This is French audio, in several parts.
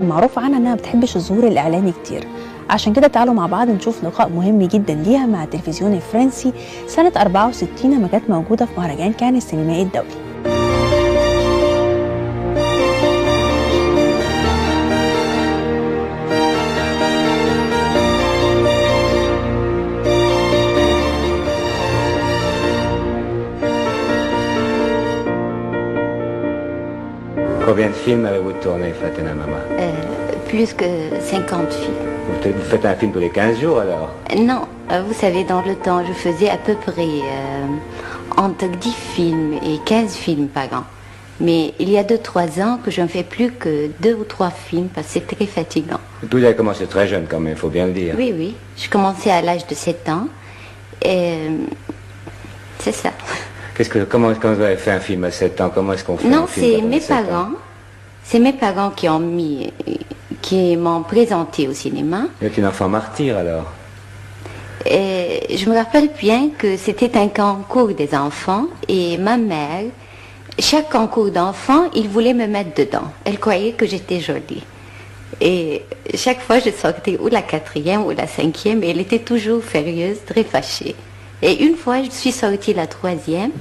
معروف عنها انها بتحبش الظهور الاعلامي كتير. عشان كده تعالوا مع بعض نشوف لقاء مهم جدا ليها مع التلفزيون الفرنسي سنة 64 لما كانت موجودة في مهرجان كان السينمائي الدولي. Combien de films avez-vous tourné, Faten Hamama? Plus que 50 films. Vous faites un film tous les 15 jours alors? Non, vous savez, dans le temps, je faisais à peu près entre 10 films et 15 films par an. Mais il y a 2-3 ans que je ne fais plus que 2 ou 3 films parce que c'est très fatigant. Vous avez commencé très jeune quand même, il faut bien le dire. Oui, oui. Je commençais à l'âge de 7 ans. Et c'est ça. Comment vous avez fait un film à 7 ans? Comment est-ce qu'on fait un film? Non, c'est mes parents. C'est mes parents qui m'ont présenté au cinéma. Vous êtes une enfant martyr alors? Et je me rappelle bien que c'était un concours des enfants et ma mère, chaque concours d'enfants, il voulait me mettre dedans. Elle croyait que j'étais jolie. Et chaque fois, je sortais ou la 4e ou la 5e et elle était toujours furieuse, très fâchée. Et une fois, je suis sortie la 3e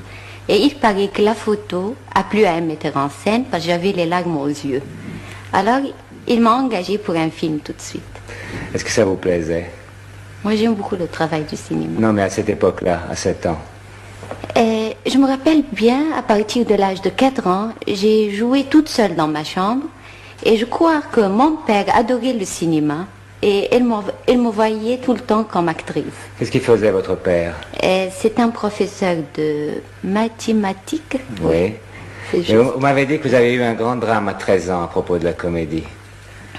et il paraît que la photo a plu à un metteur en scène parce que j'avais les larmes aux yeux. Alors, il m'a engagée pour un film tout de suite. Est-ce que ça vous plaisait? Moi, j'aime beaucoup le travail du cinéma. Non, mais à cette époque-là, à 7 ans. Et je me rappelle bien, à partir de l'âge de 4 ans, j'ai joué toute seule dans ma chambre et je crois que mon père adorait le cinéma. Et elle me voyait tout le temps comme actrice. Qu'est-ce qu'il faisait votre père? C'est un professeur de mathématiques. Oui. Vous m'avez dit que vous avez eu un grand drame à 13 ans à propos de la comédie.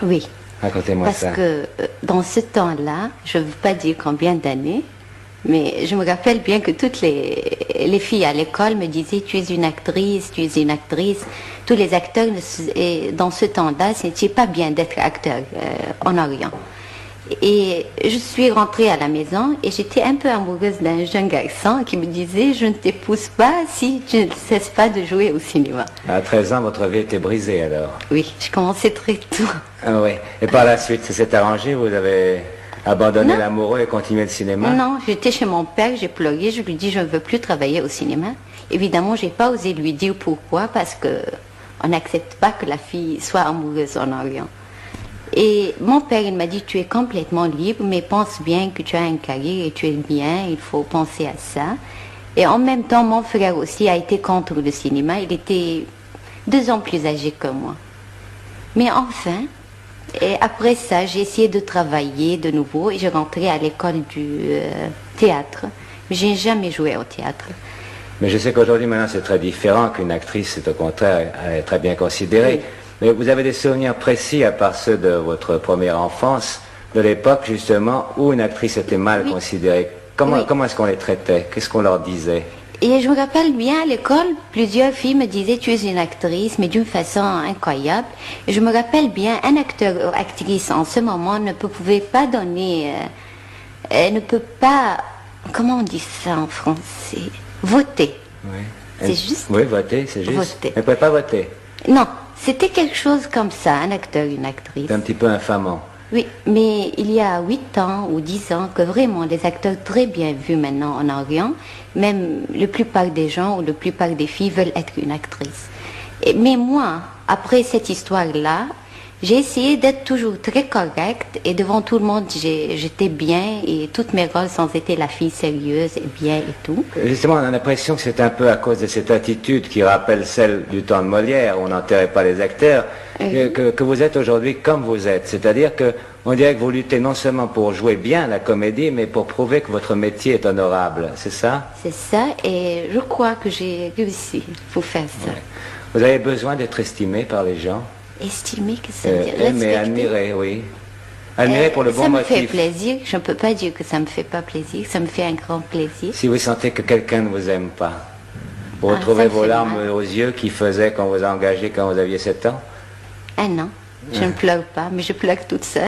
Oui. Racontez-moi ça. Parce que dans ce temps-là, je ne veux pas dire combien d'années, mais je me rappelle bien que toutes les filles à l'école me disaient « tu es une actrice, tu es une actrice ». Tous les acteurs, dans ce temps-là, ce n'était pas bien d'être acteur en Orient. Et je suis rentrée à la maison et j'étais un peu amoureuse d'un jeune garçon qui me disait « je ne t'épouse pas si tu ne cesses pas de jouer au cinéma ». À 13 ans, votre vie était brisée alors? Oui, je commençais très tôt. Ah oui. Et par la suite, ça s'est arrangé? Vous avez abandonné l'amoureux et continué le cinéma? Non, j'étais chez mon père, j'ai pleuré, je lui dis je ne veux plus travailler au cinéma. Évidemment, je n'ai pas osé lui dire pourquoi parce qu'on n'accepte pas que la fille soit amoureuse en Orient. Et mon père, il m'a dit, tu es complètement libre, mais pense bien que tu as une carrière et tu es bien, il faut penser à ça. Et en même temps, mon frère aussi a été contre le cinéma, il était 2 ans plus âgé que moi. Mais enfin, et après ça, j'ai essayé de travailler de nouveau et je rentrais à l'école du théâtre. Mais je n'ai jamais joué au théâtre. Mais je sais qu'aujourd'hui, maintenant, c'est très différent, qu'une actrice, c'est au contraire, elle est très bien considérée. Oui. Mais vous avez des souvenirs précis, à part ceux de votre première enfance, de l'époque, justement, où une actrice était mal considérée. Comment est-ce qu'on les traitait? Qu'est-ce qu'on leur disait? Et je me rappelle bien, à l'école, plusieurs filles me disaient « tu es une actrice », mais d'une façon incroyable. Et je me rappelle bien, un acteur ou actrice, en ce moment, ne pouvait pas donner... ne peut pas... Comment on dit ça en français? Voter. Oui. C'est juste? Oui, voter, c'est juste. Voter. Elle ne pouvait pas voter? Non, c'était quelque chose comme ça, un acteur, une actrice. C'est un petit peu infamant. Oui, mais il y a 8 ans ou 10 ans que vraiment des acteurs très bien vus maintenant en Orient, même la plupart des gens ou la plupart des filles veulent être une actrice. Mais moi, après cette histoire-là, j'ai essayé d'être toujours très correcte et devant tout le monde, j'étais bien et toutes mes rôles sans été la fille sérieuse et bien et tout. Justement, on a l'impression que c'est un peu à cause de cette attitude qui rappelle celle du temps de Molière, où on n'enterrait pas les acteurs, que vous êtes aujourd'hui comme vous êtes. C'est-à-dire qu'on dirait que vous luttez non seulement pour jouer bien la comédie, mais pour prouver que votre métier est honorable. C'est ça? C'est ça, et je crois que j'ai réussi pour faire ça. Ouais. Vous avez besoin d'être estimé par les gens? Estimer, que ça veut dire mais admirer, oui. Admirer pour le bon motif. Ça me fait plaisir. Je ne peux pas dire que ça me fait pas plaisir. Ça me fait un grand plaisir. Si vous sentez que quelqu'un ne vous aime pas, vous retrouvez vos larmes aux yeux qui faisaient quand vous a engagé quand vous aviez 7 ans? Ah non, je ne pleure pas, mais je pleure toute seule.